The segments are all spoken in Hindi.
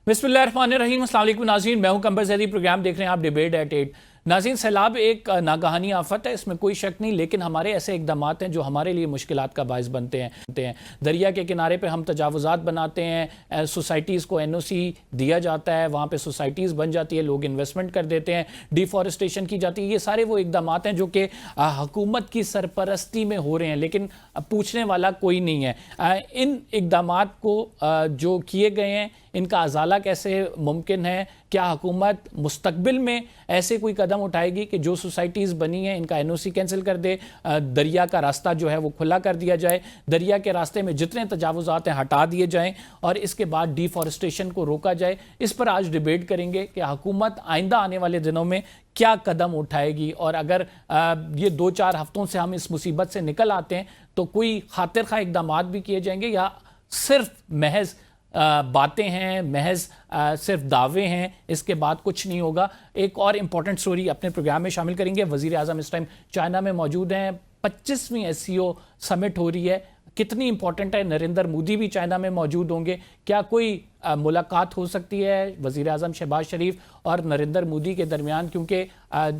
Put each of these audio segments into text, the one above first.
बिस्मिल्लाहिर्रहमानिर्रहीम। अस्सलाम वालेकुम नाज़रीन, मैं हूं कंबर ज़ैदी। प्रोग्राम देख रहे हैं आप डिबेट एट 8। नाज़रीन, सैलाब एक नागहानी आफत है, इसमें कोई शक नहीं, लेकिन हमारे ऐसे इकदाम हैं जो हमारे लिए मुश्किलात का बायस बनते हैं। दरिया के किनारे पे हम तजावुज़ात बनाते हैं, सोसाइटीज़ को NOC दिया जाता है, वहाँ पे सोसाइटीज़ बन जाती है, लोग इन्वेस्टमेंट कर देते हैं, डिफॉरेस्टेशन की जाती है। ये सारे वो इकदाम हैं जो कि हुकूमत की सरपरस्ती में हो रहे हैं, लेकिन पूछने वाला कोई नहीं है। इन इकदाम को जो किए गए हैं, इनका अजाला कैसे मुमकिन है? क्या हुकूमत मुस्तकबिल में ऐसे कोई कदम उठाएगी कि जो सोसाइटीज़ बनी हैं इनका NOC कैंसिल कर दे, दरिया का रास्ता जो है वो खुला कर दिया जाए, दरिया के रास्ते में जितने तजावुज़ात हैं हटा दिए जाएं और इसके बाद डिफॉरेस्टेशन को रोका जाए? इस पर आज डिबेट करेंगे कि हुकूमत आइंदा आने वाले दिनों में क्या कदम उठाएगी, और अगर ये 2-4 हफ्तों से हम इस मुसीबत से निकल आते हैं तो कोई खातिर खा इकदाम भी किए जाएंगे या सिर्फ महज बातें हैं, महज सिर्फ दावे हैं, इसके बाद कुछ नहीं होगा। एक और इम्पॉर्टेंट स्टोरी अपने प्रोग्राम में शामिल करेंगे। वज़ीर आज़म इस टाइम चाइना में मौजूद हैं, 25वीं SCO समिट हो रही है, कितनी इंपॉर्टेंट है। नरेंद्र मोदी भी चाइना में मौजूद होंगे, क्या कोई मुलाकात हो सकती है वज़ीर आज़म शहबाज शरीफ और नरेंद्र मोदी के दरमियान? क्योंकि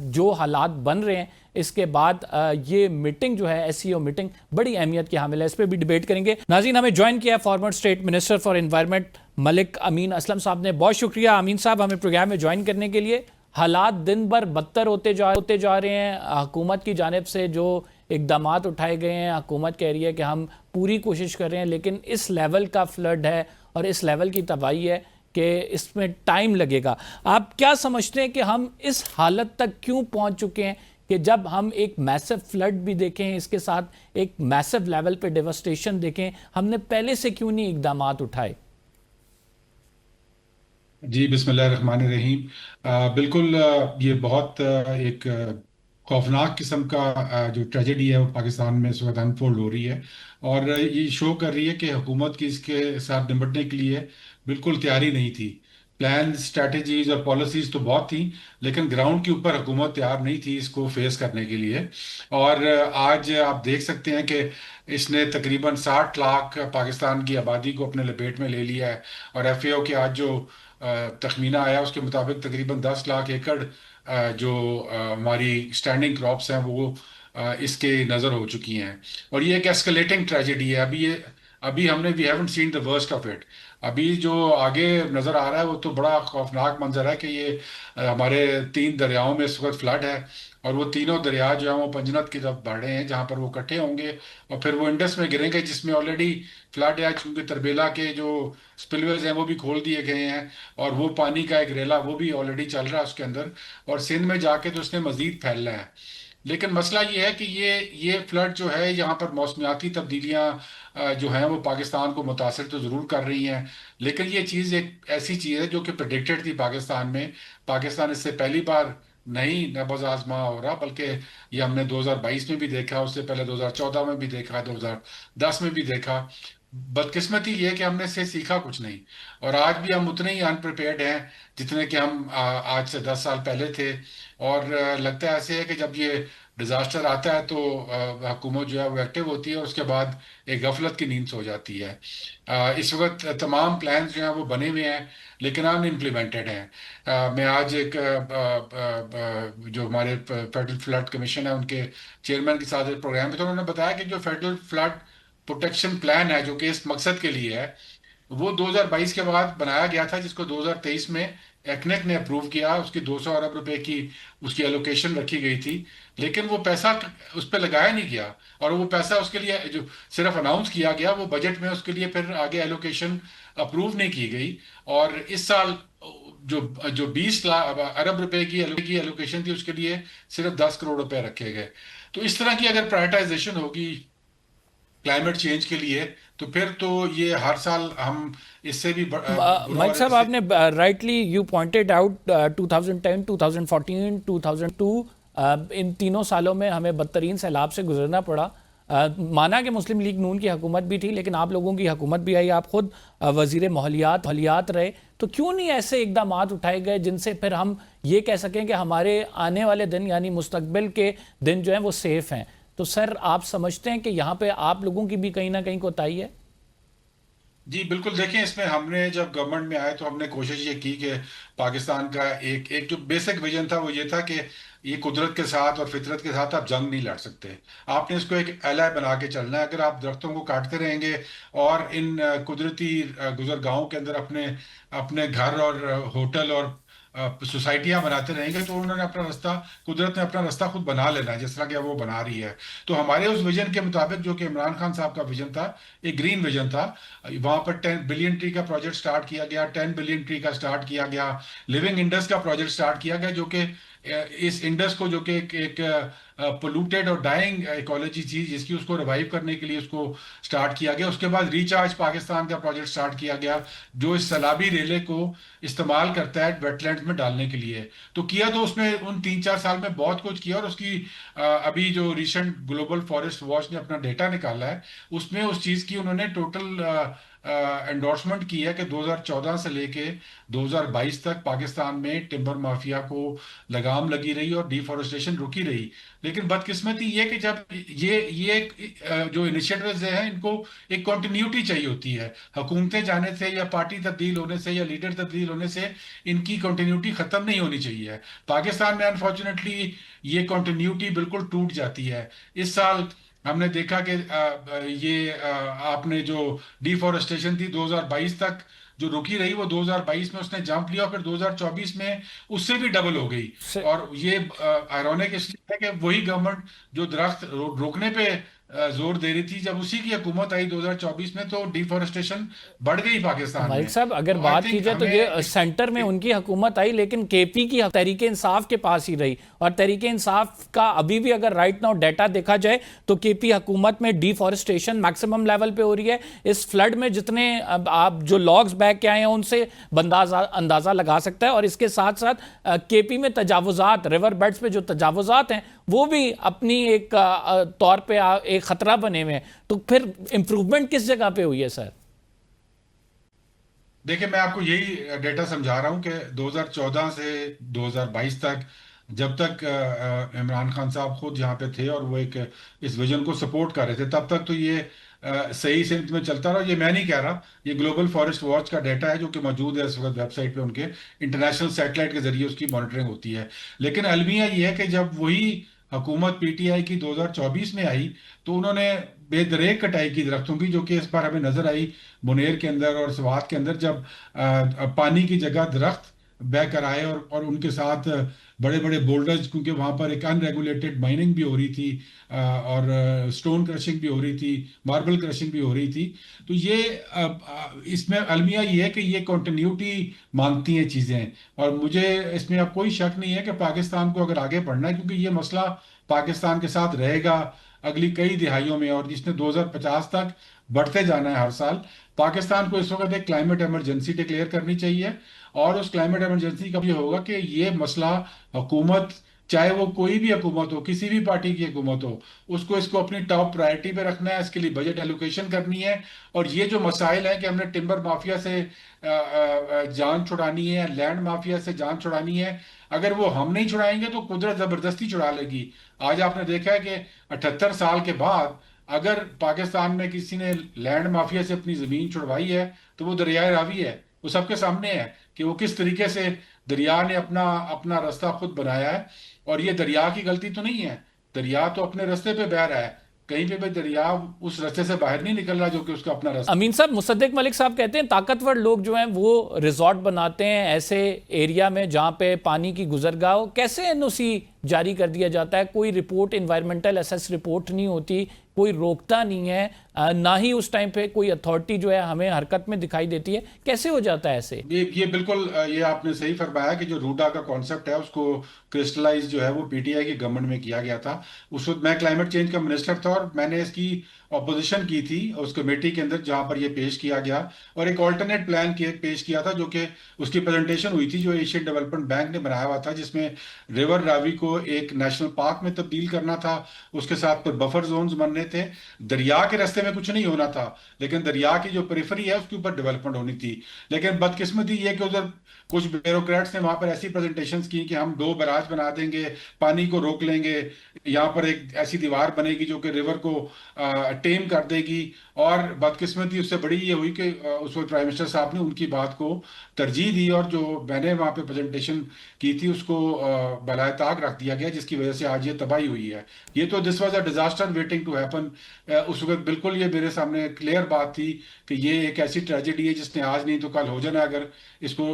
जो हालात बन रहे हैं इसके बाद ये मीटिंग जो है SCO मीटिंग बड़ी अहमियत की हामिल है। इस पर भी डिबेट करेंगे। नाज़रीन, हमें ज्वाइन किया former state minister for environment Malik Amin Aslam sahab ने। बहुत शुक्रिया अमीन साहब हमें प्रोग्राम में ज्वाइन करने के लिए। हालात दिन भर बदतर होते जा रहे हैं। हुकूमत की जानिब से जो इकदाम उठाए गए हैं, हुकूमत कह रही है कि हम पूरी कोशिश कर रहे हैं, लेकिन इस लेवल का फ्लड है और इस लेवल की तबाही है कि इसमें टाइम लगेगा। आप क्या समझते हैं कि हम इस हालत तक क्यों पहुंच चुके हैं कि जब हम एक मैसिव फ्लड भी देखें, इसके साथ एक मैसिव लेवल पे डेवस्टेशन देखें, हमने पहले से क्यों नहीं इकदाम उठाए? जी, बिस्मिल्लाहिर्रहमानिर्रहीम। बिल्कुल, ये बहुत एक खौफनाक किस्म का जो ट्रेजेडी है वो पाकिस्तान में इस वक्त अनफोल्ड हो रही है। और ये शो कर रही है कि हुकूमत की इसके साथ निपटने के लिए बिल्कुल तैयारी नहीं थी। प्लान, स्ट्रेटजीज और पॉलिसीज तो बहुत थी, लेकिन ग्राउंड के ऊपर हुकूमत तैयार नहीं थी इसको फेस करने के लिए। और आज आप देख सकते हैं कि इसने तकरीबन 60 लाख पाकिस्तान की आबादी को अपने लपेट में ले लिया है। और FAO की आज जो तखमीना आया उसके मुताबिक तकरीबन 10 लाख एकड़ जो हमारी स्टैंडिंग क्रॉप्स हैं वो इसके नज़र हो चुकी हैं। और ये एक एस्केलेटिंग ट्रेजेडी है। अभी हमने we haven't seen the worst of it. अभी जो आगे नज़र आ रहा है वो तो बड़ा खौफनाक मंजर है कि ये हमारे 3 दरियाओं में इस वक्त फ्लड है। और वो तीनों दरिया जो हैं वो पंजनत की तरफ बढ़ रहे हैं, जहाँ पर वो इकट्ठे होंगे और फिर वो इंडस में गिरेंगे, जिसमें ऑलरेडी फ्लड है, चूंकि तरबेला के जो स्पिलवेज हैं वो भी खोल दिए गए हैं। और वो पानी का एक रेला वो भी ऑलरेडी चल रहा है उसके अंदर, और सिंध में जाके तो उसने मजीद फैलना है। लेकिन मसला ये है कि ये फ्लड जो है यहाँ पर मौसमियाती तब्दीलियाँ जो हैं वो पाकिस्तान को मुतासर तो ज़रूर कर रही हैं। लेकिन ये चीज़ एक ऐसी चीज़ है जो कि प्रेडिक्टेड थी पाकिस्तान में। पाकिस्तान इससे पहली बार नहीं नबज आजमा हो रहा, बल्कि ये हमने 2022 में भी देखा, उससे पहले 2014 में भी देखा, 2010 में भी देखा। बदकिस्मती ये है कि हमने इससे सीखा कुछ नहीं। और आज भी हम उतने ही अनप्रिपेयर्ड हैं जितने कि हम आज से 10 साल पहले थे। और लगता है ऐसे है कि जब ये डिजास्टर आता है तो हुकूमत जो है वो एक्टिव होती है और उसके बाद एक गफलत की नींद सो जाती है। इस वक्त तमाम प्लान जो हैं वो बने हुए हैं, लेकिन अनइम्प्लीमेंटेड हैं। मैं आज एक जो हमारे फेडरल फ्लड कमीशन है उनके चेयरमैन के साथ एक प्रोग्राम पे, तो उन्होंने बताया कि जो फेडरल फ्लड प्रोटेक्शन प्लान है जो कि इस मकसद के लिए है, वो 2022 के बाद बनाया गया था, जिसको 2023 में एक्नेक ने अप्रूव किया। उसकी 200 अरब रुपए की उसकी एलोकेशन रखी गई थी, लेकिन वो पैसा उस पर लगाया नहीं गया। और वो पैसा उसके लिए जो सिर्फ अनाउंस किया गया, वो बजट में उसके लिए फिर आगे एलोकेशन अप्रूव नहीं की गई। और इस साल जो जो 20 लाख अरब रुपए की एलोकेशन थी, उसके लिए सिर्फ 10 करोड़ रुपए रखे गए। तो इस तरह की अगर प्रायोरिटाइजेशन होगी क्लाइमेट चेंज के लिए, तो फिर तो ये हर साल हम इससे भी बुरा माइक और साहब, इससे। आपने राइटली यू पॉइंटेड आउट 2010, 2014, 2002, इन तीनों सालों में हमें बदतरीन सैलाब से गुजरना पड़ा। माना कि मुस्लिम लीग नून की हुकूमत भी थी, लेकिन आप लोगों की हुकूमत भी आई, आप खुद वजीर माहौलियात रहे, तो क्यों नहीं ऐसे इकदाम उठाए गए जिनसे फिर हम ये कह सकें कि हमारे आने वाले दिन यानी मुस्तकबिल के दिन जो हैं वो सेफ हैं? तो सर, आप समझते हैं कि यहाँ पे आप लोगों की भी कहीं ना कहीं कोताही है? जी बिल्कुल, देखें इसमें हमने जब गवर्नमेंट में आए तो हमने कोशिश ये की कि पाकिस्तान का एक एक जो बेसिक विजन था वो ये था कि ये कुदरत के साथ और फितरत के साथ आप जंग नहीं लड़ सकते। आपने इसको एक एलाय बना के चलना है। अगर आप दरख्तों को काटते रहेंगे और इन कुदरती गुजरगाहों के अंदर अपने अपने घर और होटल और सोसाइटियां बनाते रहेंगे तो उन्होंने अपना रास्ता, कुदरत ने अपना रास्ता खुद बना लेना है, जिस तरह कि वो बना रही है। तो हमारे उस विजन के मुताबिक, जो कि इमरान खान साहब का विजन था, एक ग्रीन विजन था, वहां पर 10 बिलियन ट्री का प्रोजेक्ट स्टार्ट किया गया, 10 बिलियन ट्री का स्टार्ट किया गया, लिविंग इंडस का प्रोजेक्ट स्टार्ट किया गया, जो कि इस इंडस को, जो कि एक पोल्यूटेड और डाइंग इकोलॉजी थी, जिसकी उसको रिवाइव करने के लिए उसको स्टार्ट किया गया। उसके बाद रिचार्ज पाकिस्तान का प्रोजेक्ट स्टार्ट किया गया, जो इस सैलाबी रेले को इस्तेमाल करता है वेटलैंड्स में डालने के लिए। तो किया तो उसमें उन 3-4 साल में बहुत कुछ किया, और उसकी अभी जो रिसेंट ग्लोबल फॉरेस्ट वॉच ने अपना डेटा निकाला है, उसमें उस चीज की उन्होंने टोटल एंडोर्समेंट की है कि 2014 से लेके 2022 तक पाकिस्तान में टिम्बर माफिया को लगाम लगी रही और डिफोरेस्टेशन रुकी रही। लेकिन बदकिस्मती ये कि जब जो इनिशिएटिव्स हैं, इनको एक कंटिन्यूटी चाहिए होती है। हुकूमतें जाने से या पार्टी तब्दील होने से या लीडर तब्दील होने से इनकी कंटिन्यूटी खत्म नहीं होनी चाहिए। पाकिस्तान में अनफॉर्चुनेटली ये कंटिन्यूटी बिल्कुल टूट जाती है। इस साल हमने देखा कि आपने जो डिफोरेस्टेशन थी 2022 तक जो रुकी रही, वो 2022 में उसने जंप लिया, और फिर 2024 में उससे भी डबल हो गई। और ये आयरॉनिक इसलिए है कि वही गवर्नमेंट जो दरख्त रोकने पे जोर दे रही थी, जब उसी की हुकूमत आई 2024 में, तो डिफोरेस्टेशन बढ़ गई पाकिस्तान मलिक में। साहब, अगर तो आई बात की थिंक जाए तो हमें ये सेंटर में उनकी हुकूमत आई, लेकिन केपी की तहरीके इंसाफ के पास ही रही। और तहरीके इंसाफ का अभी भी अगर राइट नाउ डाटा देखा जाए तो केपी हुकूमत में डिफॉरेस्टेशन मैक्सिमम लेवल पे हो रही है। इस फ्लड में जितने आप जो लॉग्स बैग के आए हैं उनसे अंदाजा लगा सकता है। और इसके साथ साथ केपी में तजावुजात, रिवर बेड्स पे जो तजावुजात हैं वो भी अपनी एक तौर पे एक खतरा बने हुए हैं। तो फिर इंप्रूवमेंट किस जगह पे हुई है सर? देखिए, मैं आपको यही डेटा समझा रहा हूँ कि 2014 से 2022 तक, जब तक इमरान खान साहब खुद यहाँ पे थे और वो एक इस विजन को सपोर्ट कर रहे थे, तब तक तो ये सही से में चलता रहा। ये मैं नहीं कह रहा, ये ग्लोबल फॉरेस्ट वॉच का डेटा है, जो कि मौजूद है इस वक्त वेबसाइट पे उनके। इंटरनेशनल सैटेलाइट के जरिए उसकी मॉनिटरिंग होती है। लेकिन अलमिया ये है कि जब वही हुकूमत पीटीआई की 2024 में आई, तो उन्होंने बेदरेक कटाई की दरख्तों की, जो कि इस बार हमें नजर आई मुनेर के अंदर और स्वात के अंदर, जब पानी की जगह दरख्त बह कर आए, और उनके साथ बड़े बड़े बोल्डर्स, क्योंकि वहां पर एक अनरेगुलेटेड माइनिंग भी हो रही थी, और स्टोन क्रशिंग भी हो रही थी, मार्बल क्रशिंग भी हो रही थी। तो ये इसमें अलमिया ये है कि ये कंटिन्यूटी मांगती हैं चीज़ें। और मुझे इसमें अब कोई शक नहीं है कि पाकिस्तान को अगर आगे बढ़ना है, क्योंकि ये मसला पाकिस्तान के साथ रहेगा अगली कई दिहाइयों में, और जिसने 2050 तक बढ़ते जाना है हर साल। पाकिस्तान को इस वक्त एक क्लाइमेट इमरजेंसी डिक्लेयर करनी चाहिए, और उस क्लाइमेट इमरजेंसी का ये होगा कि ये मसला हुकूमत, चाहे वो कोई भी हुकूमत हो, किसी भी पार्टी की हुकूमत हो, उसको इसको अपनी टॉप प्रायोरिटी पे रखना है। इसके लिए बजट एलोकेशन करनी है। और ये जो मसाइल है कि हमने टिम्बर माफिया से जान छुड़ानी है, लैंड माफिया से जान छुड़ानी है, अगर वो हम नहीं छुड़ाएंगे तो कुदरत जबरदस्ती छुड़ा लेगी। आज आपने देखा है कि 78 साल के बाद अगर पाकिस्तान में किसी ने लैंड माफिया से अपनी जमीन छुड़वाई है, तो वो दरियाए रावी है। वो सबके सामने है कि वो किस तरीके से दरिया ने अपना अपना रास्ता खुद बनाया है। और ये दरिया की गलती तो नहीं है, दरिया तो अपने रास्ते पे बह रहा है। कहीं पे भी दरिया उस रास्ते से बाहर नहीं निकल रहा जो कि उसका अपना रास्ता। अमीन साहब, मुसद्दिक मलिक साहब कहते हैं ताकतवर लोग जो हैं वो रिजॉर्ट बनाते हैं ऐसे एरिया में जहां पे पानी की गुजरगाह हो। कैसे एनओसी जारी कर दिया जाता है? कोई रिपोर्ट, इन्वायरमेंटल असेस रिपोर्ट नहीं होती, कोई रोकता नहीं है, ना ही उस टाइम पे कोई अथॉरिटी जो है हमें हरकत में दिखाई देती है। कैसे हो जाता है ऐसे? ये बिल्कुल ये आपने सही फरमाया कि जो रूडा का कॉन्सेप्ट है उसको क्रिस्टलाइज जो है वो पीटीआई की गवर्नमेंट में किया गया था। उस वक्त मैं क्लाइमेट चेंज का मिनिस्टर था, और मैंने इसकी ऑपोजिशन की थी उस कमेटी के अंदर जहां पर ये पेश किया गया, और एक ऑल्टरनेट प्लान पेश किया था, जो कि उसकी प्रेजेंटेशन हुई थी जो एशियन डेवलपमेंट बैंक ने बनाया हुआ था, जिसमें रिवर रावी को एक नेशनल पार्क में तब्दील करना था। उसके साथ फिर बफर जोन्स बनने थे। दरिया के रास्ते में कुछ नहीं होना था, लेकिन दरिया की जो पेरिफेरी है उसके ऊपर डेवलपमेंट होनी थी। लेकिन बदकिस्मती ये कि उधर कुछ ब्यूरोक्रेट्स ने वहां पर ऐसी प्रेजेंटेशंस की कि हम 2 बैराज बना देंगे, पानी को रोक लेंगे, यहाँ पर एक ऐसी दीवार बनेगी जो कि रिवर को टेम कर देगी। और बदकिस्मती उससे बड़ी ये हुई कि उस वक्त प्राइम मिनिस्टर साहब ने उनकी बात को तरजीह दी, और जो मैंने वहाँ पे प्रेजेंटेशन की थी उसको बलाए ताक रख दिया गया, जिसकी वजह से आज ये तबाही हुई है। ये तो this was a disaster waiting to happen. उस वक्त बिल्कुल ये मेरे सामने क्लियर बात थी कि ये एक ऐसी ट्रेजेडी है जिसने आज नहीं तो कल हो जाना अगर इसको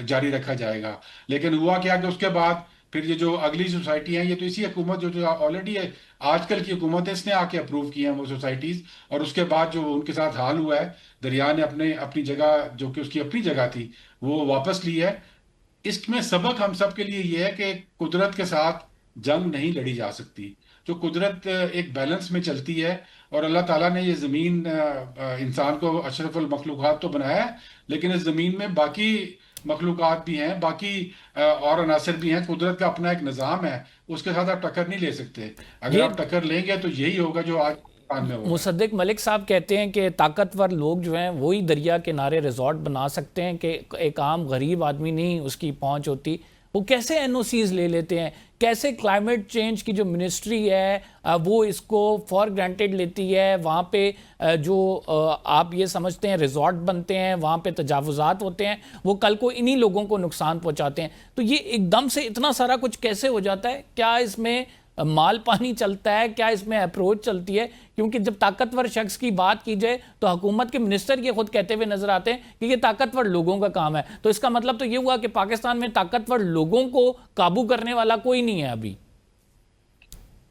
जारी रखा जाएगा। लेकिन हुआ क्या कि उसके बाद फिर ये जो अगली सोसाइटी है, ये तो इसी हुकूमत जो जो ऑलरेडी है आजकल की हुकूमत है, इसने आके अप्रूव किए हैं वो सोसाइटीज। और उसके बाद जो उनके साथ हाल हुआ है, दरिया ने अपने अपनी जगह जो कि उसकी अपनी जगह थी वो वापस ली है। इसमें सबक हम सब के लिए ये है कि कुदरत के साथ जंग नहीं लड़ी जा सकती। जो कुदरत एक बैलेंस में चलती है, और अल्लाह ताला ने ये ज़मीन इंसान को अशरफुल मखलूक़ात तो बनाया है, लेकिन इस ज़मीन में बाकी मखलूक़ात भी हैं, बाकी और अनासर भी हैं। कुदरत का अपना एक निज़ाम है, उसके साथ आप टक्कर नहीं ले सकते। अगर ये आप टक्कर लेंगे तो यही होगा जो आज पाकिस्तान में हो रहा है। मुसद्दिक मलिक साहब कहते हैं कि ताकतवर लोग जो हैं वही दरिया किनारे रिजॉर्ट बना सकते हैं, कि एक आम गरीब आदमी नहीं उसकी पहुंच होती। वो कैसे एनओसीज ले लेते हैं, कैसे क्लाइमेट चेंज की जो मिनिस्ट्री है वो इसको फॉर ग्रांटेड लेती है। वहाँ पे जो आप ये समझते हैं रिजॉर्ट बनते हैं, वहाँ पे तजावुजात होते हैं, वो कल को इन्हीं लोगों को नुकसान पहुँचाते हैं। तो ये एकदम से इतना सारा कुछ कैसे हो जाता है? क्या इसमें माल पानी चलता है, क्या इसमें अप्रोच चलती है? क्योंकि जब ताकतवर शख्स की बात की जाए तो हुकूमत के मिनिस्टर ये खुद कहते हुए नजर आते हैं कि ये ताकतवर लोगों का काम है। तो इसका मतलब तो ये हुआ कि पाकिस्तान में ताकतवर लोगों को काबू करने वाला कोई नहीं है अभी।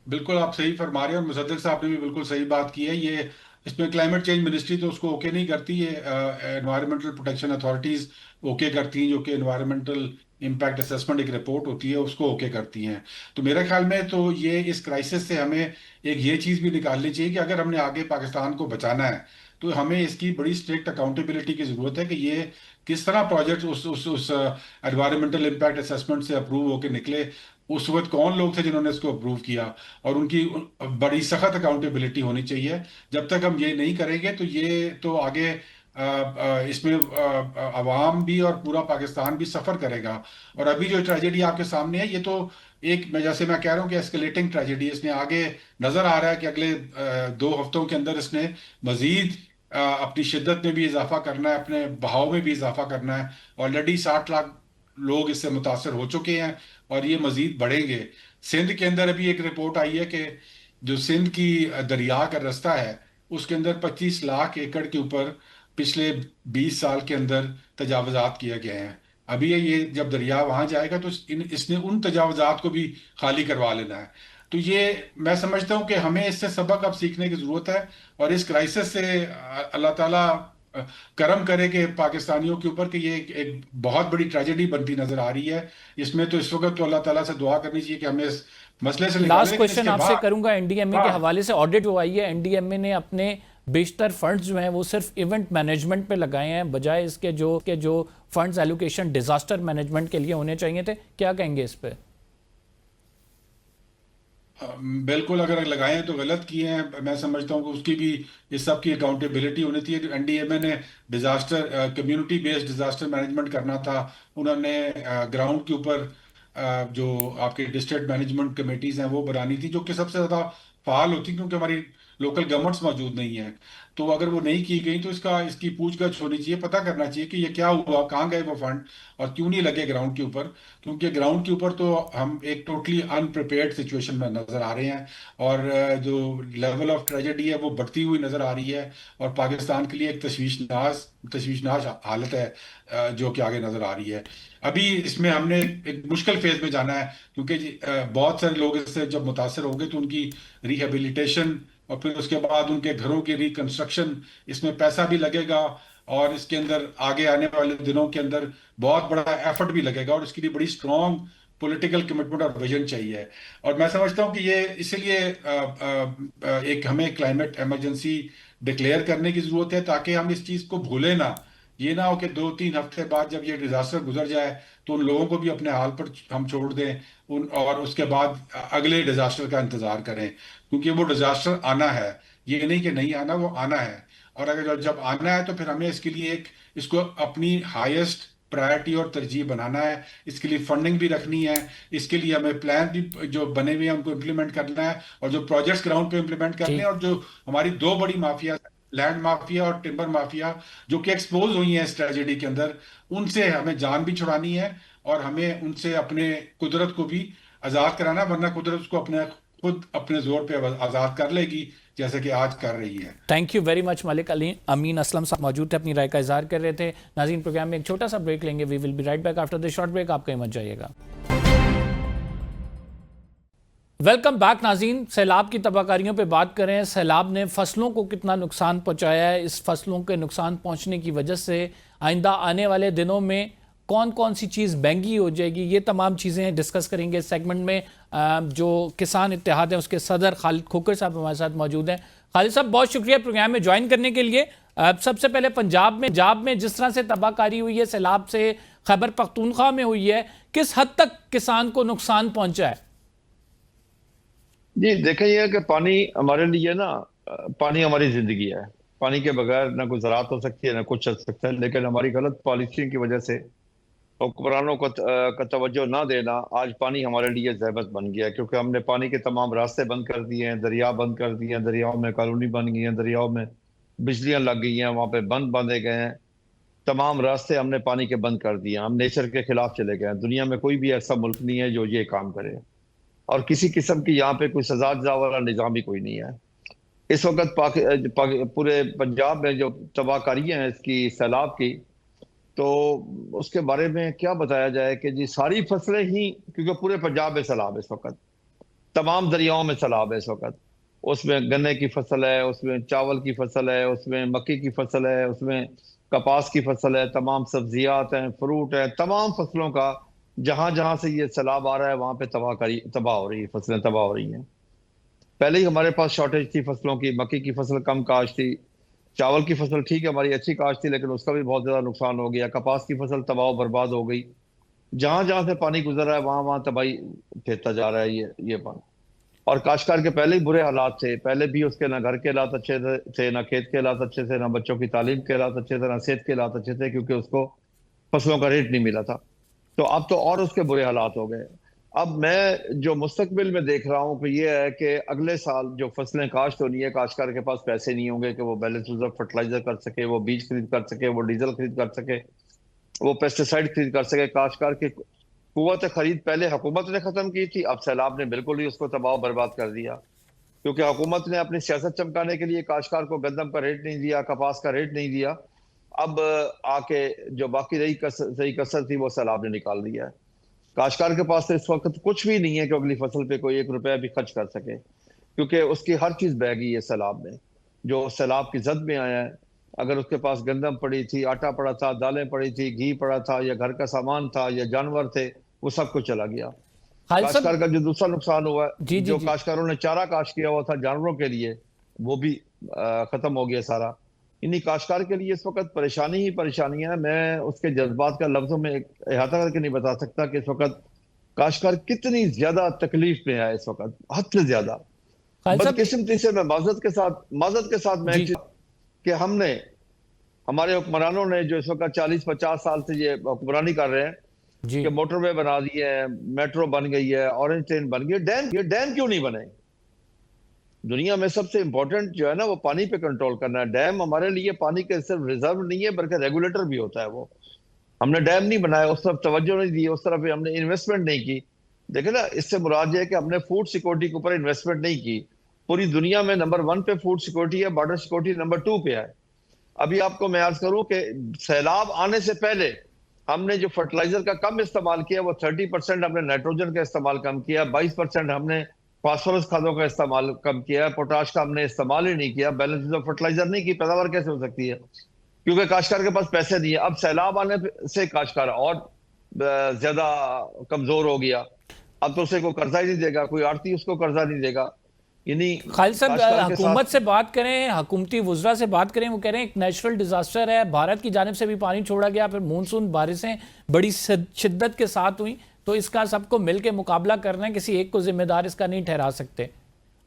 बिल्कुल आप सही फरमा रहे हैं, और मुसद्दिक साहब ने भी बिल्कुल सही बात की है। ये इसमें क्लाइमेट चेंज मिनिस्ट्री तो उसको ओके नहीं करती, ये एनवायरमेंटल प्रोटेक्शन अथॉरिटीज ओके करती हैं, जो कि एनवायरमेंटल इम्पैक्ट असेसमेंट एक रिपोर्ट होती है उसको ओके करती हैं। तो मेरे ख्याल में तो ये इस क्राइसिस से हमें एक ये चीज़ भी निकालनी चाहिए कि अगर हमने आगे पाकिस्तान को बचाना है तो हमें इसकी बड़ी स्ट्रिक्ट अकाउंटेबिलिटी की ज़रूरत है कि ये किस तरह प्रोजेक्ट उस एनवायरमेंटल इम्पैक्ट असेसमेंट से अप्रूव होकर निकले। उस वक्त कौन लोग थे जिन्होंने इसको अप्रूव किया, और उनकी बड़ी सख्त अकाउंटेबिलिटी होनी चाहिए। जब तक हम ये नहीं करेंगे तो ये तो आगे इसमें अवाम भी और पूरा पाकिस्तान भी सफ़र करेगा। और अभी जो ट्रेजेडी आपके सामने है, ये तो एक मैं जैसे मैं कह रहा हूँ कि एस्केलेटिंग ट्रेजेडी, इसने आगे नज़र आ रहा है कि अगले 2 हफ्तों के अंदर इसने मज़ीद अपनी शिद्दत में भी इजाफा करना है, अपने बहाव में भी इजाफा करना है। ऑलरेडी 60 लाख लोग इससे मुतासर हो चुके हैं, और ये मजीद बढ़ेंगे। सिंध के अंदर अभी एक रिपोर्ट आई है कि जो सिंध की दरिया का रास्ता है उसके अंदर 25 लाख एकड़ के ऊपर पिछले 20 साल के अंदर तजावजात किए गए हैं। अभी ये जब दरिया वहां जाएगा तो इसने उन तजावजात को भी खाली करवा लेना है। तो ये मैं समझता हूँ कि हमें इससे सबक अब सीखने की जरूरत है, और इस क्राइसिस से अल्लाह ताला करम करे कि पाकिस्तानियों के ऊपर कि ये एक बहुत बड़ी ट्रेजेडी बनती नजर आ रही है। इसमें तो इस वक्त तो अल्लाह ताला से दुआ करनी चाहिए कि हमें इस मसले से निकाले, लास्ट लेकिन क्वेश्चन इसके आपसे बाद करूंगा, एनडीएमए के हाँ। हवाले से ऑडिट हुआ है, एनडीएमए ने अपने बेशतर फंड्स जो हैं वो सिर्फ इवेंट मैनेजमेंट पे लगाए हैं, बजाय इसके जो फंड्स एलोकेशन डिजास्टर मैनेजमेंट के लिए होने चाहिए थे। क्या कहेंगे इस पे? बिल्कुल, अगर लगाए तो गलत किए हैं। मैं समझता हूँ कि उसकी भी इस सब की अकाउंटेबिलिटी होनी चाहिए। एनडीएमए ने disaster community based disaster management करना था। उन्होंने ग्राउंड के ऊपर जो आपके डिस्ट्रिक्ट मैनेजमेंट कमेटीज हैं वो बनानी थी, जो कि सबसे ज़्यादा फाल होती, क्योंकि हमारी लोकल गवर्नमेंट्स मौजूद नहीं है। तो अगर वो नहीं की गई तो इसकी पूछगछ होनी चाहिए, पता करना चाहिए कि ये क्या हुआ, कहाँ गए वो फंड, और क्यों नहीं लगे ग्राउंड के ऊपर। क्योंकि ग्राउंड के ऊपर तो हम एक टोटली अनप्रिपेयर्ड सिचुएशन में नजर आ रहे हैं, और जो लेवल ऑफ ट्रेजेडी है वो बढ़ती हुई नजर आ रही है, और पाकिस्तान के लिए एक तशवीशनाक हालत है जो कि आगे नजर आ रही है। अभी इसमें हमने एक मुश्किल फेज में जाना है, क्योंकि बहुत सारे लोग इससे जब मुतासर होंगे तो उनकी रिहेबिलिटेशन और फिर उसके बाद उनके घरों की रिकंस्ट्रक्शन, इसमें पैसा भी लगेगा, और इसके अंदर आगे आने वाले दिनों के अंदर बहुत बड़ा एफर्ट भी लगेगा, और इसके लिए बड़ी स्ट्रॉन्ग पॉलिटिकल कमिटमेंट और विजन चाहिए। और मैं समझता हूँ कि ये इसलिए एक हमें क्लाइमेट इमरजेंसी डिक्लेयर करने की जरूरत है, ताकि हम इस चीज को भूलें ना। ये ना हो कि 2-3 हफ्ते बाद जब ये डिजास्टर गुजर जाए तो उन लोगों को भी अपने हाल पर हम छोड़ दें, उन और उसके बाद अगले डिजास्टर का इंतजार करें, क्योंकि वो डिजास्टर आना है। ये नहीं कि नहीं आना, वो आना है। और अगर जब आना है तो फिर हमें इसके लिए इसको अपनी हाईएस्ट प्रायोरिटी और तरजीह बनाना है। इसके लिए फंडिंग भी रखनी है, इसके लिए हमें प्लान भी जो बने हुए हैं उनको इम्प्लीमेंट करना है, और जो प्रोजेक्ट्स ग्राउंड पे इम्प्लीमेंट करने जी। हैं। और जो हमारी दो बड़ी माफिया, लैंड माफिया और टिम्बर माफिया, जो कि एक्सपोज हुई हैं इस ट्रेजेडी के अंदर, उनसे हमें जान भी छुड़ानी है, और हमें उनसे अपने कुदरत को भी आज़ाद कराना है, वरना कुदरत उसको अपने खुद अपने जोर पे आज़ाद कर लेगी, जैसे कि आज कर रही है। Thank you very much. Malik Ali Amin Aslam sahab मौजूद थे, अपनी राय का इजहार कर रहे थे। नाज़रीन, प्रोग्राम में एक छोटा सा ब्रेक लेंगे। We will be right back after this short break. आप कहीं मत जाइएगा। वेलकम बैक नाज़रीन। सैलाब की तबाहकारियों पे बात करें। सैलाब ने फसलों को कितना नुकसान पहुंचाया है, इस फसलों के नुकसान पहुंचने की वजह से आइंदा आने वाले दिनों में कौन कौन सी चीज़ महंगी हो जाएगी, ये तमाम चीज़ें डिस्कस करेंगे इस सेगमेंट में। जो किसान इत्तेहाद है उसके सदर खालिद खोकर साहब हमारे साथ मौजूद हैं। खालिद साहब, बहुत शुक्रिया प्रोग्राम में ज्वाइन करने के लिए। सबसे पहले पंजाब में जिस तरह से तबाहकारी हुई है सैलाब से, खैबर पख्तूनख्वा में हुई है, किस हद तक किसान को नुकसान पहुंचा है? जी देखें, यह है कि पानी हमारे लिए ना, पानी हमारी जिंदगी है। पानी के बगैर ना कोई ज़राअत हो सकती है, ना कुछ चल सकता है। लेकिन हमारी गलत पॉलिसी की वजह से, हुक्मरानों का तवज्जो ना देना, आज पानी हमारे लिए ज़हमत बन गया है। क्योंकि हमने पानी के तमाम रास्ते बंद कर दिए हैं, दरिया बंद कर दिए हैं, दरियाओं में कॉलोनी बन गई हैं, दरियाओं में बिजलियां लग गई हैं, वहाँ पे बंद बांधे गए हैं। तमाम रास्ते हमने पानी के बंद कर दिए हैं। हम नेचर के खिलाफ चले गए हैं। दुनिया में कोई भी ऐसा मुल्क नहीं है जो ये काम करे, और किसी किस्म की यहाँ पे कोई सजा जजा वाला निज़ाम भी कोई नहीं है। इस वक्त पूरे पंजाब में जो तबाहकारियां हैं इसकी, सैलाब की, तो उसके बारे में क्या बताया जाए कि जी सारी फसलें ही, क्योंकि पूरे पंजाब में सैलाब है इस वक्त, तमाम दरियाओं में सैलाब है इस वक्त। उसमें गन्ने की फसल है, उसमें चावल की फसल है, उसमें मक्की की फसल है, उसमें कपास की फसल है, तमाम सब्जियात हैं, फ्रूट है, तमाम फसलों का जहां जहां से ये सैलाब आ रहा है वहां पे तबाह हो रही है, फसलें तबाह हो रही हैं। पहले ही हमारे पास शॉर्टेज थी फसलों की। मक्की की फसल कम काश थी, चावल की फसल ठीक है हमारी अच्छी काश थी, लेकिन उसका भी बहुत ज्यादा नुकसान हो गया। कपास की फसल तबाह बर्बाद हो गई। जहां जहां से पानी गुजर रहा है वहां वहां तबाही फेरता जा रहा है ये पानी। और काश्तकार के पहले ही बुरे हालात थे, पहले भी उसके ना घर के हालात अच्छे थे, ना खेत के हालात अच्छे थे, ना बच्चों की तालीम के हालात अच्छे थे, ना सेहत के हालात अच्छे थे, क्योंकि उसको फसलों का रेट नहीं मिला था। तो अब तो और उसके बुरे हालात हो गए। अब मैं जो मुस्तकबिल में देख रहा हूँ कि ये है कि अगले साल जो फसलें काश्त होनी है, काश्तकार के पास पैसे नहीं होंगे कि वो बैलेंस रिजर्व फर्टिलाइजर कर सके, वो बीज खरीद कर सके, वो डीजल खरीद कर सके, वो पेस्टिसाइड खरीद कर सके। काश्तकार की कुव्वत खरीद पहले हुकूमत ने खत्म की थी, अब सैलाब ने बिल्कुल ही उसको तबाह बर्बाद कर दिया। क्योंकि हुकूमत ने अपनी सियासत चमकाने के लिए काश्तकार को गंदम का रेट नहीं दिया, कपास का रेट नहीं दिया। अब आके जो बाकी रही कसर थी वो सैलाब ने निकाल दिया है। काश्तकार के पास तो इस वक्त कुछ भी नहीं है कि अगली फसल पे कोई 1 रुपया भी खर्च कर सके, क्योंकि उसकी हर चीज बह गई है सैलाब में। जो सैलाब की जद में आया है, अगर उसके पास गंदम पड़ी थी, आटा पड़ा था, दालें पड़ी थी, घी पड़ा था, या घर का सामान था, या जानवर थे, वो सब कुछ चला गया। खालिद काश्तकार साहब, का जो दूसरा नुकसान हुआ है, जी जी जो जी। काश्तकारों ने चारा काश्त किया हुआ था जानवरों के लिए, वो भी खत्म हो गया सारा। इन्हीं काश्तकार के लिए इस वक्त परेशानी ही परेशानी है। मैं उसके जज्बात का लफ्जों में अहाता करके नहीं बता सकता कि इस वक्त काश्तकार कितनी ज्यादा तकलीफ में है इस वक्त, हद से ज्यादा। खालिद साहब, बदकिस्मती से मैं माजरत के साथ मैं जी कि हमने, हमारे हुक्मरानों ने जो इस वक्त 40-50 साल से ये हुक्मरानी कर रहे हैं, जी। कि मोटरवे बना दिए हैं, मेट्रो बन गई है, ऑरेंज ट्रेन बन गई है, ये डैम क्यों नहीं बने? दुनिया में सबसे इंपॉर्टेंट जो है ना वो पानी पे कंट्रोल करना है। डैम हमारे लिए पानी के सिर्फ रिजर्व नहीं है बल्कि रेगुलेटर भी होता है। वो हमने डैम नहीं बनाया, उस तरफ तवज्जो नहीं दी, उस तरफ हमने इन्वेस्टमेंट नहीं की। देखिए ना, इससे मुराद ये है कि हमने फूड सिक्योरिटी के ऊपर इन्वेस्टमेंट नहीं की। पूरी दुनिया में नंबर 1 पे फूड सिक्योरिटी है, बॉर्डर सिक्योरिटी नंबर 2 पे है। अभी आपको मैं अर्ज करूं कि सैलाब आने से पहले हमने जो फर्टिलाइजर का कम इस्तेमाल किया, वो 30% हमने नाइट्रोजन का इस्तेमाल कम किया, 22% हमने फास्फोरस खादों का इस्तेमाल कम किया है, पोटाश का हमने इस्तेमाल ही नहीं किया। बैलेंस ऑफ फर्टिलाइजर नहीं की, पैदावार कैसे हो सकती है? क्योंकि काश्तकार के पास पैसे नहीं है। अब सैलाब आने से काश्तकार और ज्यादा कमजोर हो गया। अब तो उसे कोई कर्जा ही नहीं देगा, कोई आड़ती उसको कर्जा नहीं देगा। यानी खालिद साहब, काश्तकार के हुकूमत साथ से बात करें, हुकूमती वुज़रा से बात करें, वो कह रहे हैं एक नेचुरल डिजास्टर है, भारत की जानिब से भी पानी छोड़ा गया, फिर मानसून बारिशें बड़ी शिद्दत के साथ हुई, तो इसका सबको मिल के मुकाबला करना है, किसी एक को जिम्मेदार इसका नहीं ठहरा सकते।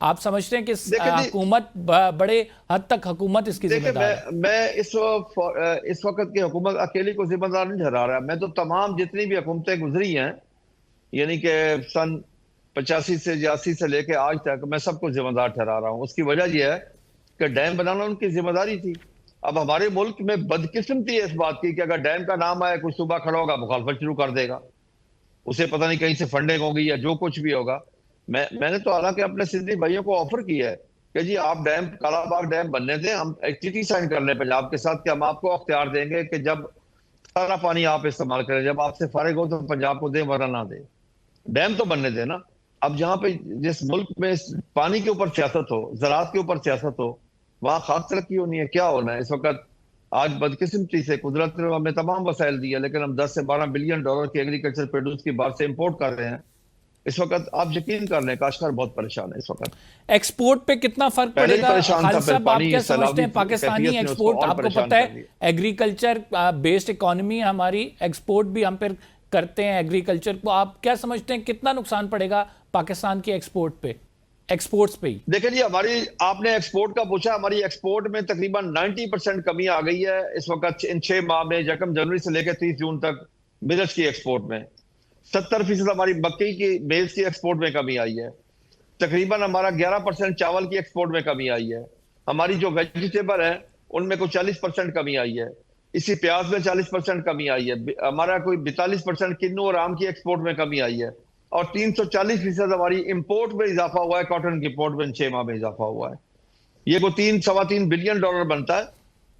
आप समझते हैं कि देखिए जी, हुकूमत बड़े हद तक हुकूमत इसकी देखिए जिम्मेदार है? मैं इस वक्त की हुकूमत अकेली को जिम्मेदार नहीं ठहरा रहा। मैं तो तमाम जितनी भी हुकूमतें गुजरी हैं, यानी कि सन 85 से 86 से लेके आज तक, मैं सबको जिम्मेदार ठहरा रहा हूँ। उसकी वजह यह है कि डैम बनाना उनकी जिम्मेदारी थी। अब हमारे मुल्क में बदकिस्मती है इस बात की कि अगर डैम का नाम आए, कोई सूबा खड़ा होगा, मुखालफत शुरू कर देगा। उसे पता नहीं कहीं से फंडिंग होगी या जो कुछ भी होगा। मैंने तो हालांकि अपने सिंधी भाइयों को ऑफर किया है कि जी आप डैम, कालाबाग डैम बनने दें, हम एक चिट्ठी साइन कर लें पंजाब के साथ कि हम आपको अख्तियार देंगे कि जब सारा पानी आप इस्तेमाल करें, जब आपसे फारिग हो तो पंजाब को दें वरना ना दें। डैम तो बनने देना। अब जहां पे जिस मुल्क में पानी के ऊपर सियासत हो, ज़राअत के ऊपर सियासत हो, वहां खास तरक्की होनी है। क्या होना है इस वक्त? आज बदकिस्मती से कुदरत ने हमें तमाम वसाइल दिए, लेकिन हम 10 से 12 बिलियन डॉलर की एग्रीकल्चर प्रोड्यूस की बाहर से इंपोर्ट कर रहे हैं। इस वक्त आप यकीन कर लें, काश्तकार बहुत परेशान है इस वक्त। एक्सपोर्ट पे कितना फर्क पहले ही पड़ेगा? परेशान था, खालिद फिर साहब, आप पानी क्या समझते सैलाबी हैं पाकिस्तानी कैफियत ने उसको एक्सपोर्ट, और आपको परेशान पता कर है दिया। एग्रीकल्चर बेस्ड इकोनॉमी है हमारी, एक्सपोर्ट भी हम फिर करते हैं एग्रीकल्चर को। आप क्या समझते हैं कितना नुकसान पड़ेगा पाकिस्तान की एक्सपोर्ट पे, एक्सपोर्ट्स पे ही? देखिए जी, हमारी, आपने एक्सपोर्ट का पूछा, हमारी एक्सपोर्ट में तकरीबन 90% कमी आ गई है इस वक्त। इन 6 माह में, 1 जनवरी से लेकर 30 जून तक, मिर्च की एक्सपोर्ट में 70% हमारी मक्की की मेज की एक्सपोर्ट में कमी आई है। तकरीबन हमारा 11% चावल की एक्सपोर्ट में कमी आई है। हमारी जो वेजिटेबल है उनमें कुछ 40% कमी आई है। इसी प्याज में 40% कमी आई है। हमारा कोई 42% किन्नू और आम की एक्सपोर्ट में कमी आई है। और 340% हमारी इंपोर्ट में इजाफा हुआ है, कॉटन की इंपोर्ट में 6 माह में इजाफा हुआ है। ये को 3-3.25 बिलियन डॉलर बनता है।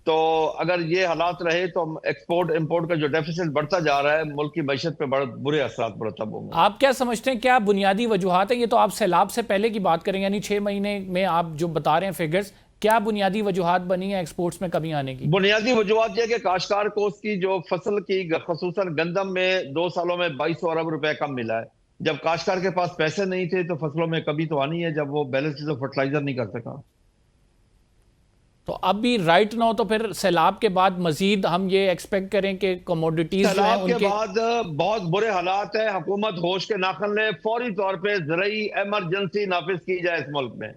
तो अगर ये हालात रहे तो एक्सपोर्ट इंपोर्ट का जो डेफिसिट बढ़ता जा रहा है, मुल्क की मैशत पे बड़े बुरे असरात मुरतब होंगे। आप क्या समझते हैं क्या बुनियादी वजूहात है? ये तो आप सैलाब से पहले की बात करें, यानी 6 महीने में आप जो बता रहे हैं फिगर्स, क्या बुनियादी वजूहात बनी है एक्सपोर्ट्स में कमी आने की? बुनियादी वजूहत यह कि काश्तकार को उसकी जो फसल की, खसूसन गंदम में 2 सालों में 2200 अरब रुपए कम मिला है। जब काश्तकार के पास पैसे नहीं थे तो फसलों में कमी तो आनी है, जब वो बैलेंस ऑफ फर्टिलाइजर नहीं कर सका। तो अब भी राइट नाउ तो फिर सैलाब के बाद मजीद हम ये एक्सपेक्ट करें कि कमोडिटीज जो हैं सैलाब के उनके बाद बहुत बुरे हालात है। हुकूमत होश के नाखन ले, फौरी तौर पे ज़रूरी इमरजेंसी नाफिज की जाए इस मुल्क में।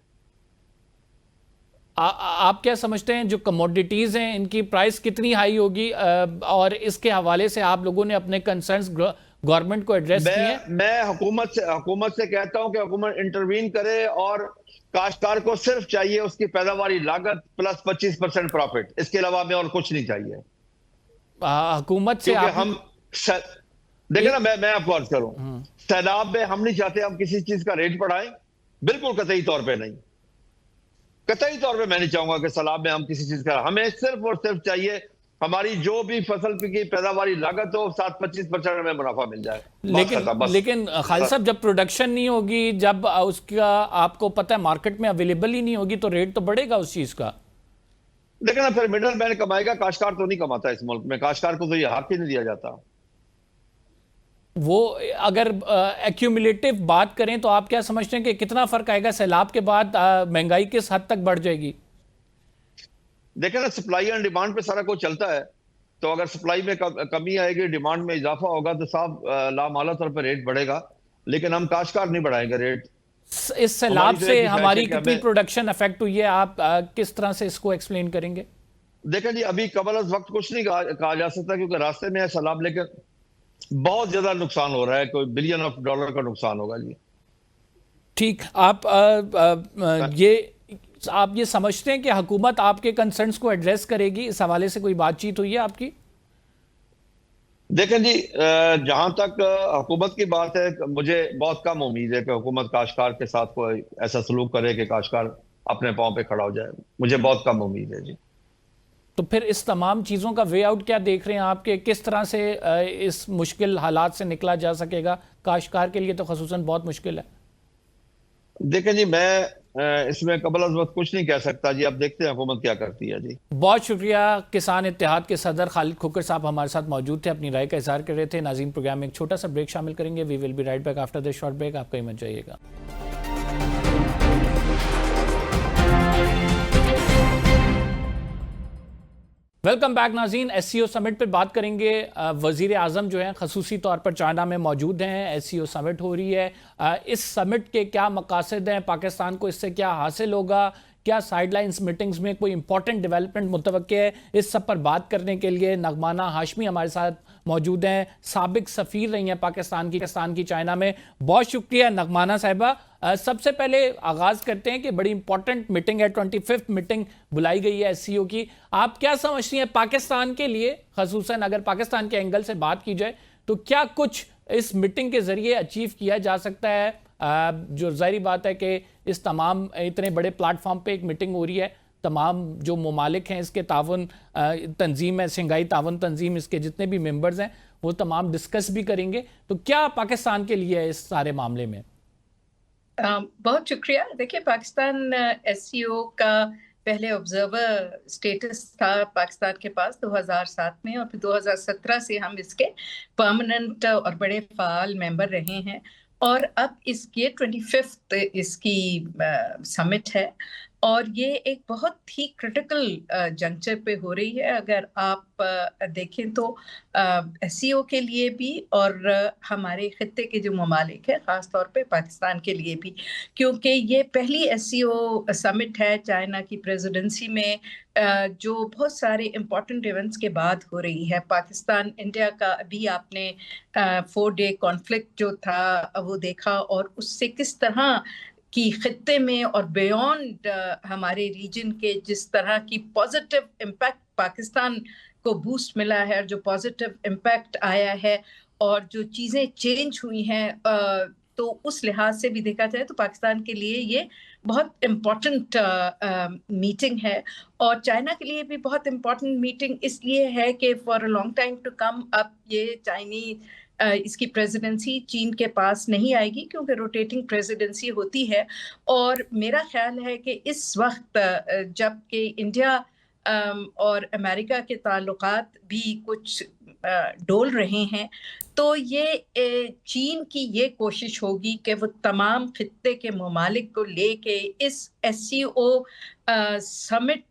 आप क्या समझते हैं जो कमोडिटीज हैं इनकी प्राइस कितनी हाई होगी? और इसके हवाले से आप लोगों ने अपने कंसर्न्स गवर्नमेंट को एड्रेस किए हैं? मैं हुकूमत से कहता हूं कि हुकूमत इंटरवीन करे और काश्तकार को सिर्फ चाहिए उसकी पैदावारी लागत प्लस 25% प्रॉफिट। इसके अलावा हमें और कुछ नहीं चाहिए। हुकूमत से क्योंकि आप हम देखिए ना, मैं आपको अर्ज करूं, सैलाब में हम नहीं चाहते हम किसी चीज का रेट बढ़ाएं, बिल्कुल कतई तौर पे नहीं। कतई तौर पे मैं नहीं चाहूंगा कि सैलाब में हम किसी चीज का, हमें सिर्फ और सिर्फ चाहिए हमारी जो भी फसल की पैदावारी लागत हो 7-25% हमें मुनाफा मिल जाए। लेकिन खालिद साहब, जब प्रोडक्शन नहीं होगी, जब उसका आपको पता है मार्केट में अवेलेबल ही नहीं होगी, तो रेट तो बढ़ेगा उस चीज का। लेकिन ना फिर मिडल मैन कमाएगा, काश्तकार तो नहीं कमाता इस मुल्क में। काश्तकार को तो ये हक ही नहीं दिया जाता। वो अगर एक्यूमुलेटिव बात करें तो आप क्या समझते हैं कि कितना फर्क आएगा सैलाब के बाद? महंगाई किस हद तक बढ़ जाएगी? देखें ना, सप्लाई एंड डिमांड पे सारा कुछ चलता है। तो अगर सप्लाई में कमी आएगी, डिमांड में इजाफा होगा, तो साफ लामाला तौर पर रेट बढ़ेगा। लेकिन हम काश्तकार नहीं बढ़ाएंगे रेट। इस सैलाब से हमारी कितनी प्रोडक्शन अफेक्ट हुई है? आप किस तरह से इसको एक्सप्लेन करेंगे? देखें जी, अभी कबल अज वक्त कुछ नहीं कहा जा सकता, क्योंकि रास्ते में है सैलाब, लेकिन बहुत ज्यादा नुकसान हो रहा है। कोई बिलियन ऑफ डॉलर का नुकसान होगा जी। ठीक। आप ये समझते हैं कि हुकूमत आपके कंसर्न्स को एड्रेस करेगी? इस हवाले से कोई बातचीत हुई है आपकी? देखें जी, जहां तक हुकूमत की बात है, मुझे बहुत कम उम्मीद है कि हुकूमत काश्तकार के साथ कोई ऐसा सलूक करे कि काश्तकार अपने पांव पे खड़ा हो जाए। मुझे बहुत कम उम्मीद है जी। तो फिर इस तमाम चीज़ों का वे आउट क्या देख रहे हैं आपके? किस तरह से इस मुश्किल हालात से निकला जा सकेगा? काश्तकार के लिए तो खसूसन बहुत मुश्किल है। देखें जी, मैं इसमें कबल अज़ वक्त कुछ नहीं कह सकता जी। अब देखते हैं हुकूमत क्या करती है जी। बहुत शुक्रिया। किसान इत्तेहाद के सदर खालिद खोखर साहब हमारे साथ मौजूद थे, अपनी राय का इजहार कर रहे थे। नाज़रीन, प्रोग्राम में एक छोटा सा ब्रेक शामिल करेंगे। We will be right back after this short break. आप कहीं मत जाइएगा। वेलकम बैक नाज़रीन। एससीओ समिट पर बात करेंगे। वज़ीर आज़म जो हैं ख़ुसूसी तौर पर चाइना में मौजूद हैं। एससीओ समिट हो रही है। इस समिट के क्या मकासद हैं, पाकिस्तान को इससे क्या हासिल होगा, क्या साइडलाइंस मीटिंग्स में कोई इंपॉर्टेंट डेवलपमेंट मुतवक्के है, इस सब पर बात करने के लिए नगमाना हाशमी हमारे साथ मौजूद हैं। साबिक सफ़ीर रही हैं पाकिस्तान की चाइना में। बहुत शुक्रिया नगमाना साहिबा। सबसे पहले आगाज़ करते हैं कि बड़ी इंपॉर्टेंट मीटिंग है, 25th मीटिंग बुलाई गई है एससीओ की। आप क्या समझती हैं पाकिस्तान के लिए, खसूसन अगर पाकिस्तान के एंगल से बात की जाए तो क्या कुछ इस मीटिंग के ज़रिए अचीव किया जा सकता है? जो ज़ाहिर बात है कि इस तमाम इतने बड़े प्लेटफॉर्म पे एक मीटिंग हो रही है, तमाम जो ममालिक हैं इसके तावन तंजीम है, शंघाई तावन तंजीम, इसके जितने भी मेंबर्स हैं वो तमाम डिस्कस भी करेंगे। तो क्या पाकिस्तान के लिए है इस सारे मामले में? बहुत शुक्रिया। देखिए, पाकिस्तान एससीओ का पहले ऑब्जर्वर स्टेटस था पाकिस्तान के पास 2007 में, और फिर 2017 से हम इसके परमानेंट और बड़े फाल मेंबर रहे हैं। और अब इसके 25th इसकी समिट है, और ये एक बहुत ही क्रिटिकल जंक्चर पे हो रही है। अगर आप देखें तो एससीओ के लिए भी और हमारे खित्ते के जो ममालिक है, ख़ास तौर पे पाकिस्तान के लिए भी, क्योंकि ये पहली एससीओ समिट है चाइना की प्रेसिडेंसी में जो बहुत सारे इम्पोर्टेंट इवेंट्स के बाद हो रही है। पाकिस्तान इंडिया का अभी आपने 4-day कॉन्फ्लिक्ट जो था वो देखा, और उससे किस तरह कि खित्ते में और बियॉन्ड हमारे रीजन के जिस तरह की पॉजिटिव इम्पैक्ट पाकिस्तान को बूस्ट मिला है, और जो पॉजिटिव इम्पैक्ट आया है और जो चीज़ें चेंज हुई हैं, तो उस लिहाज से भी देखा जाए तो पाकिस्तान के लिए ये बहुत इम्पॉर्टेंट मीटिंग है। और चाइना के लिए भी बहुत इम्पॉर्टेंट मीटिंग इसलिए है कि for a long time to come अब ये चाइनीज इसकी प्रेसिडेंसी चीन के पास नहीं आएगी, क्योंकि रोटेटिंग प्रेसिडेंसी होती है। और मेरा ख्याल है कि इस वक्त जबकि इंडिया और अमेरिका के ताल्लुकात भी कुछ डोल रहे हैं, तो ये चीन की ये कोशिश होगी कि वो तमाम खित्ते के ममालिक को लेके इस एससीओ समिट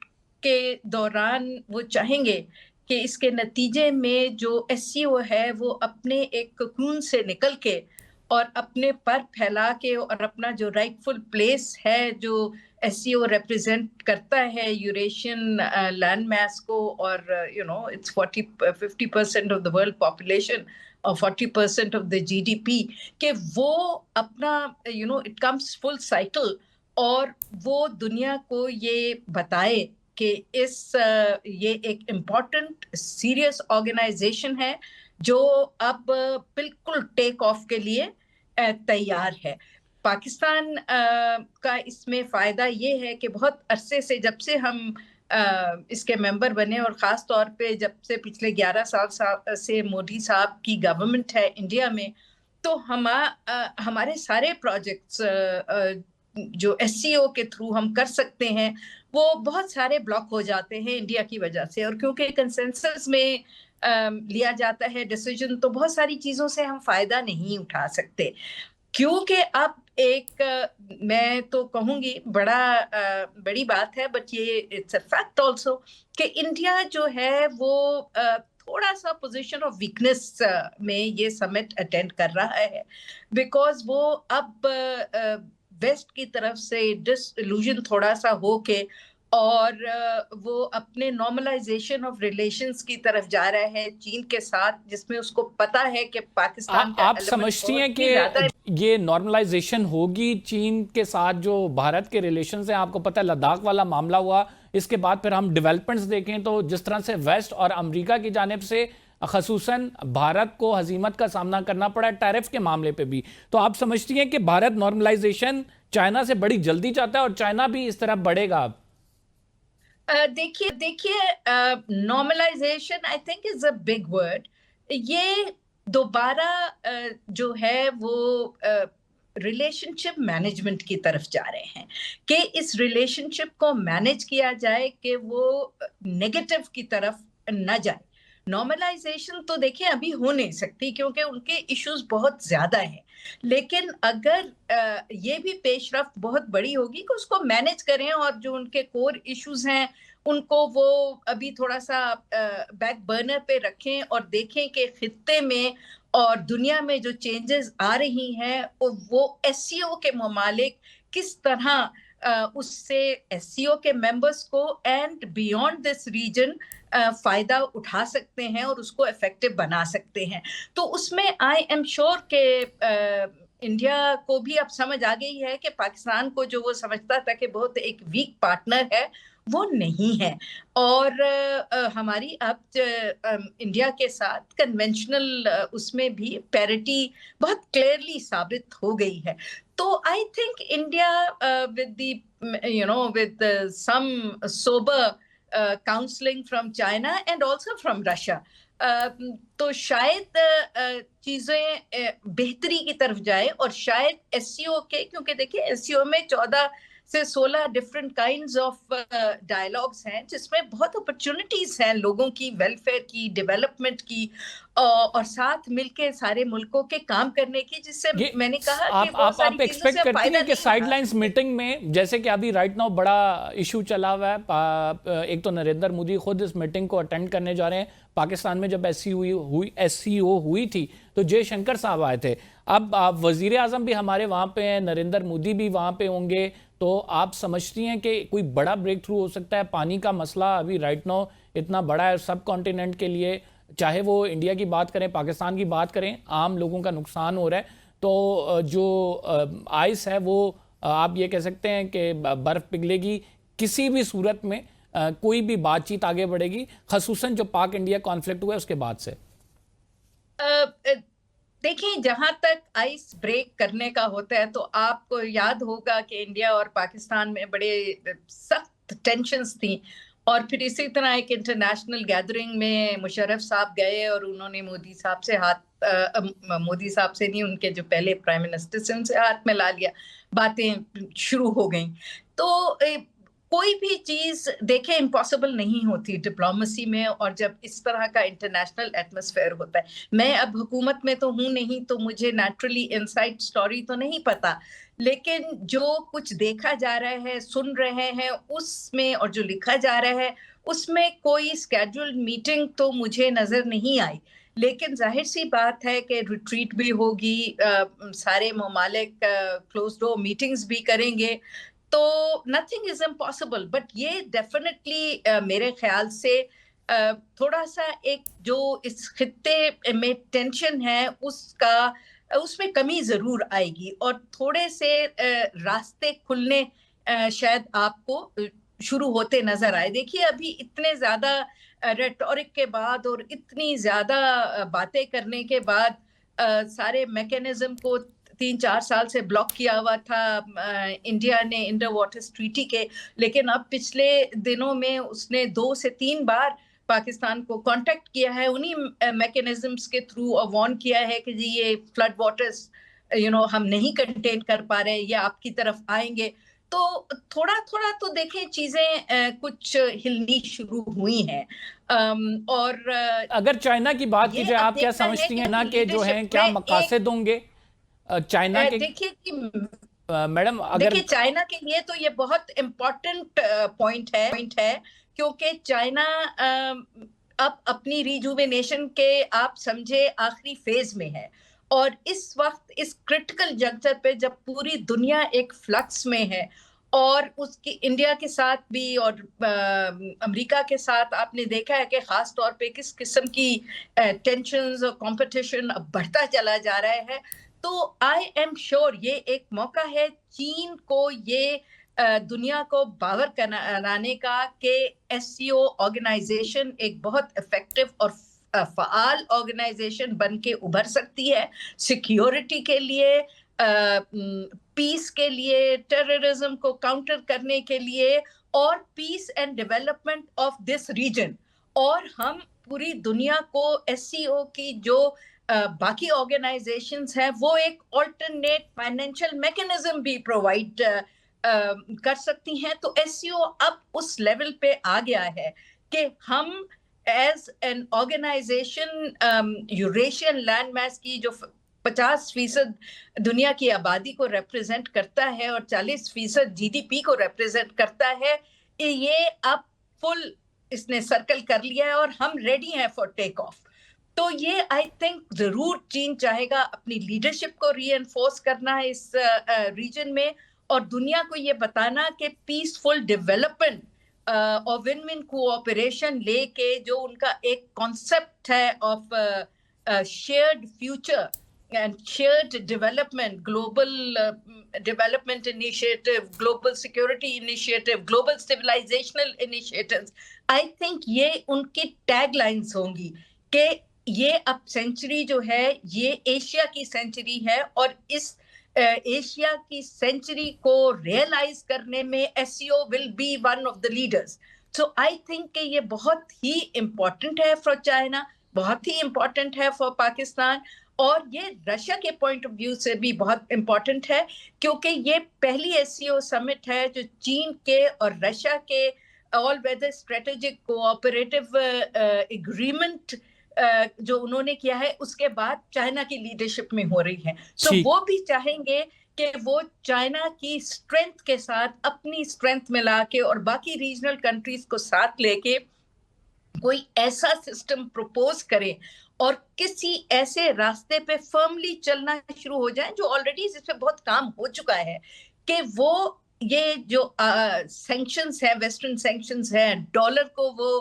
के दौरान वो चाहेंगे कि इसके नतीजे में जो एससीओ है वो अपने एक ककून से निकल के और अपने पर फैला के और अपना जो राइटफुल प्लेस है जो एससीओ रिप्रेजेंट करता है यूरेशियन लैंड मैस को, और it's 50% of the world population और 40% ऑफ द जीडीपी, कि वो अपना इट कम्स फुल साइकिल और वो दुनिया को ये बताए कि ये एक इम्पॉर्टेंट सीरियस ऑर्गेनाइजेशन है जो अब बिल्कुल टेक ऑफ के लिए तैयार है। पाकिस्तान का इसमें फ़ायदा ये है कि बहुत अरसे से, जब से हम इसके मेंबर बने, और ख़ास तौर पे जब से पिछले 11 साल से मोदी साहब की गवर्नमेंट है इंडिया में, तो हमारे सारे प्रोजेक्ट्स जो एससीओ के थ्रू हम कर सकते हैं वो बहुत सारे ब्लॉक हो जाते हैं इंडिया की वजह से। और क्योंकि कंसेंसस में लिया जाता है डिसीजन, तो बहुत सारी चीज़ों से हम फ़ायदा नहीं उठा सकते। क्योंकि अब मैं तो कहूँगी बड़ी बात है, बट ये इट्स अ फैक्ट ऑल्सो कि इंडिया जो है वो थोड़ा सा पोजीशन ऑफ वीकनेस में ये समिट अटेंड कर रहा है, बिकॉज वो अब वेस्ट की तरफ से डिसइल्यूजन थोड़ा सा हो के और वो अपने नॉर्मलाइजेशन ऑफ रिलेशंस की तरफ जा रहा है चीन के साथ, जिसमें उसको पता है कि पाकिस्तान का आप समझती हैं कि ये नॉर्मलाइजेशन होगी चीन के साथ जो भारत के रिलेशंस हैं? आपको पता है लद्दाख वाला मामला हुआ, इसके बाद फिर हम डेवलपमेंट्स देखें तो जिस तरह से वेस्ट और अमेरिका की जानिब से खसूसन भारत को हजीमत का सामना करना पड़ा टैरिफ के मामले पे भी, तो आप समझती हैं कि भारत नॉर्मलाइजेशन चाइना से बड़ी जल्दी चाहता है और चाइना भी इस तरफ बढ़ेगा? देखिए normalisation I think is a big word. ये दोबारा जो है वो रिलेशनशिप मैनेजमेंट की तरफ जा रहे हैं कि इस रिलेशनशिप को मैनेज किया जाए कि वो नेगेटिव की तरफ न जाए। नॉर्मलाइजेशन तो देखिए अभी हो नहीं सकती क्योंकि उनके इश्यूज बहुत ज्यादा हैं, लेकिन अगर ये भी पेशरफ्त बहुत बड़ी होगी कि उसको मैनेज करें और जो उनके कोर इश्यूज हैं उनको वो अभी थोड़ा सा बैक बर्नर पे रखें और देखें कि खित्ते में और दुनिया में जो चेंजेस आ रही हैं वो एससीओ के ममालिक किस तरह उससे एससीओ के मेंबर्स को एंड बियॉन्ड दिस रीजन फायदा उठा सकते हैं और उसको इफेक्टिव बना सकते हैं। तो उसमें आई एम श्योर के इंडिया को भी अब समझ आ गई है कि पाकिस्तान को जो वो समझता था कि बहुत एक वीक पार्टनर है, वो नहीं है। और हमारी अब इंडिया के साथ कन्वेंशनल उसमें भी पैरिटी बहुत क्लियरली साबित हो गई है। तो I think India with with some sober counselling from China and also from Russia, तो शायद चीजें बेहतरी की तरफ जाए और शायद एससीओ के, क्योंकि देखिए एससीओ में 14 से 16 डिफरेंट काइंड्स ऑफ डायलॉग्स हैं जिसमें बहुत अपॉर्चुनिटीज हैं लोगों की वेलफेयर की, डेवलपमेंट की और साथ मिलके सारे मुल्कों के काम करने की, जिससे मैंने कहा कि आप एक्सपेक्ट करती हैं कि साइडलाइंस मीटिंग में, जैसे कि अभी राइट नाउ बड़ा इशू चला हुआ है, एक तो नरेंद्र मोदी खुद इस मीटिंग को अटेंड करने जा रहे हैं। पाकिस्तान में जब एससीओ हुई थी तो जयशंकर साहब आए थे, अब वजीर आजम भी हमारे वहाँ पे हैं, नरेंद्र मोदी भी वहाँ पे होंगे, तो आप समझती हैं कि कोई बड़ा ब्रेक थ्रू हो सकता है? पानी का मसला अभी राइट नाउ इतना बड़ा है सब कॉन्टिनेंट के लिए, चाहे वो इंडिया की बात करें, पाकिस्तान की बात करें, आम लोगों का नुकसान हो रहा है। तो जो आइस है वो आप ये कह सकते हैं कि बर्फ पिघलेगी, किसी भी सूरत में कोई भी बातचीत आगे बढ़ेगी, खसूसन जो पाक इंडिया कॉन्फ्लिक्ट हुआ है उसके बाद से। देखिए, जहां तक आइस ब्रेक करने का होता है तो आपको याद होगा कि इंडिया और पाकिस्तान में बड़े सख्त टेंशन्स थी, और फिर इसी तरह एक इंटरनेशनल गैदरिंग में मुशर्रफ साहब गए और उन्होंने मोदी साहब से मोदी साहब से नहीं, उनके जो पहले प्राइम मिनिस्टर से, उनसे हाथ मिला लिया, बातें शुरू हो गई। तो कोई भी चीज देखे इम्पॉसिबल नहीं होती डिप्लोमेसी में, और जब इस तरह का इंटरनेशनल एटमॉस्फेयर होता है। मैं अब हुकूमत में तो हूं नहीं, तो मुझे नेचुरली इनसाइड स्टोरी तो नहीं पता, लेकिन जो कुछ देखा जा रहा है, सुन रहे हैं उसमें, और जो लिखा जा रहा है उसमें कोई स्केड्यूल्ड मीटिंग तो मुझे नजर नहीं आई। लेकिन जाहिर सी बात है कि रिट्रीट भी होगी, सारे ममालिक क्लोज डोर मीटिंग्स भी करेंगे, तो नथिंग इज इम्पॉसिबल। बट ये डेफिनेटली मेरे ख्याल से थोड़ा सा एक जो इस खित्ते में टेंशन है उसमें कमी जरूर आएगी, और थोड़े से रास्ते खुलने शायद आपको शुरू होते नजर आए। देखिए, अभी इतने ज्यादा रेटोरिक के बाद और इतनी ज्यादा बातें करने के बाद सारे मैकेनिज्म को 3-4 साल से ब्लॉक किया हुआ था इंडिया ने इंडर वाटर्स ट्रीटी के, लेकिन अब पिछले दिनों में उसने 2 से 3 बार पाकिस्तान को कांटेक्ट किया है उन्हीं मैकेनिज्म्स के थ्रू, और वार्न किया है कि जी ये फ्लड वाटर्स हम नहीं कंटेन कर पा रहे, ये आपकी तरफ आएंगे। तो थोड़ा थोड़ा तो देखें चीजें कुछ हिलनी शुरू हुई हैं। और अगर चाइना की बात की जाए, आप क्या समझती हैं ना कि जो हैं क्या मकासद होंगे चाइना के? देखिए कि मैडम, अगर देखिए चाइना के लिए तो ये बहुत इम्पोर्टेंट पॉइंट है, क्योंकि चाइना अब अपनी रिजुविनेशन के आप समझे आखिरी फेज में है, और इस वक्त इस क्रिटिकल जंक्चर पे जब पूरी दुनिया एक फ्लक्स में है, और उसकी इंडिया के साथ भी और अमेरिका के साथ आपने देखा है कि खास तौर पे किस किस्म की टेंशन्स और कंपटीशन अब बढ़ता चला जा रहा है। तो आई एम श्योर ये एक मौका है चीन को ये दुनिया को बावर कराने का कि एससीओ ऑर्गेनाइजेशन एक बहुत इफेक्टिव और फ़ाल ऑर्गेनाइजेशन बन के उभर सकती है, सिक्योरिटी के लिए, पीस के लिए, टेररिज्म को काउंटर करने के लिए, और peace and development of this region. और हम पूरी दुनिया को एससीओ की जो बाकी ऑर्गेनाइजेशंस हैं वो एक ऑल्टरनेट फाइनेंशियल मैकेनिज्म भी प्रोवाइड कर सकती हैं। तो एससीओ अब उस लेवल पे आ गया है कि हम as an organisation Eurasian landmass की जो 50% दुनिया की आबादी को रिप्रेजेंट करता है और 40% जीडीपी को रिप्रेजेंट करता है, ये अब फुल इसने सर्कल कर लिया है और हम रेडी हैं फॉर टेक ऑफ। तो ये आई थिंक जरूर चीन चाहेगा अपनी लीडरशिप को रीएनफोर्स करना है इस रीजन में, और दुनिया को ये बताना कि पीसफुल डेवलपमेंट और विन विन कोऑपरेशन लेके जो उनका एक कॉन्सेप्ट है of shared future and shared development, global development initiative, global security initiative, global civilizational initiatives, I think ये उनकी टैगलाइंस होंगी कि ये अब सेंचुरी जो है ये एशिया की सेंचुरी है, और इस एशिया की सेंचुरी को रियलाइज करने में SCO will be one of the leaders. So I think कि ये बहुत ही इम्पोर्टेंट है फॉर चाइना, बहुत ही इम्पोर्टेंट है फॉर पाकिस्तान, और ये रशिया के पॉइंट ऑफ व्यू से भी बहुत इम्पोर्टेंट है, क्योंकि ये पहली SCO समिट है जो चीन के और रशिया के all weather strategic cooperative agreement जो उन्होंने किया है उसके बाद चाइना की लीडरशिप में हो रही है। सो वो भी चाहेंगे कि वो चाइना की स्ट्रेंथ के साथ अपनी स्ट्रेंथ मिला के और बाकी रीजनल कंट्रीज को साथ लेके कोई ऐसा सिस्टम प्रपोज करे और किसी ऐसे रास्ते पे फर्मली चलना शुरू हो जाए जो ऑलरेडी जिस पे बहुत काम हो चुका है, कि वो ये जो सैंक्शंस है, वेस्टर्न सैंक्शंस है, डॉलर को वो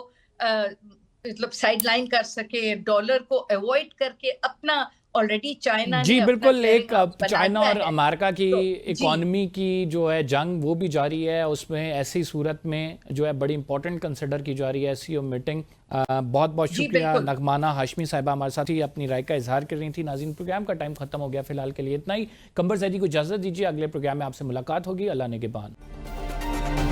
मतलब साइडलाइन कर सके, डॉलर को अवॉइड करके अपना ऑलरेडी चाइना जी ने बिल्कुल, एक अपना चाइना और है। अमेरिका की तो, इकॉनमी की जो है जंग वो भी जारी है, उसमें ऐसी सूरत में जो है बड़ी इंपॉर्टेंट कंसिडर की जा रही है SCO मीटिंग। बहुत बहुत जी, शुक्रिया बिल्कुल। नगमाना हाशमी साहिबा हमारे साथ ही अपनी राय का इजहार कर रही थी। नाज़रीन, प्रोग्राम का टाइम खत्म हो गया, फिलहाल के लिए इतना ही। कंबर ज़ैदी को इजाज़त दीजिए, अगले प्रोग्राम में आपसे मुलाकात होगी। अल्लाह ने के बाद।